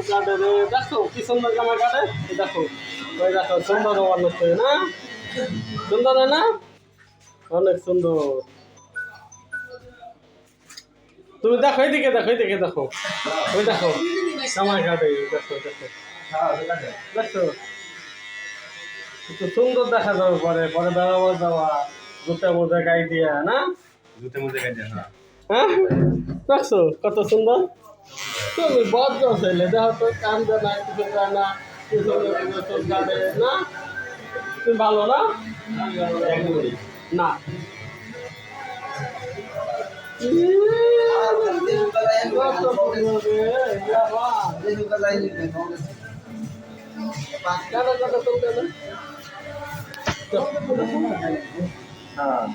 কাটে রে, দেখো কি সুন্দর জামা কাটে, দেখো ওই দেখো সুন্দর অনেক না, সুন্দর না, অনেক সুন্দর। তুমি দেখো এইদিকে দেখো, এইদিকে দেখো, ওই দেখো জামা কাটে, দেখো দেখো দেখো একটু সুন্দর দেখা যাবে, পরে পরে বেড়াবো যাওয়া জুতা মোজা গাই দিয়া না, জুতে মুজে গাইছে হ্যাঁ। হ্যাঁ দেখছো কত সুন্দর। তুমি বদ্ধ ছেলে, দেখো তো কান দেয় না, কিছু দেয় না, কিছু চোখ কাটে না, তুমি ভালো না না হ্যাঁ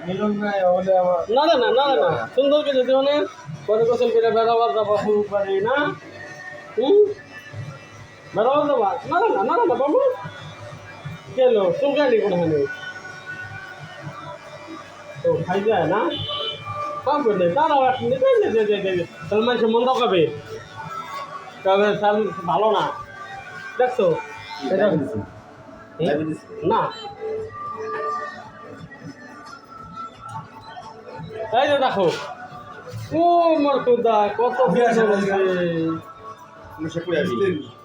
মিলন নাই হলে আমার না না না না না সুন্দর কিছু দিও না, পরে গোসল করে বেড়াবার যাবো পুরো পারি না, বেড়াবার যাবা না না না না বাবু কেলো চুলকানি কোনখানে তো খাই যায় না, পাবো না দাঁড়াও এক মিনিট, তাহলে মানুষের মন্দ কবে তবে তাহলে ভালো না, দেখছো এটা না, এই যে দেখো ও মোর খুদা কত সুন্দর হয়েছে।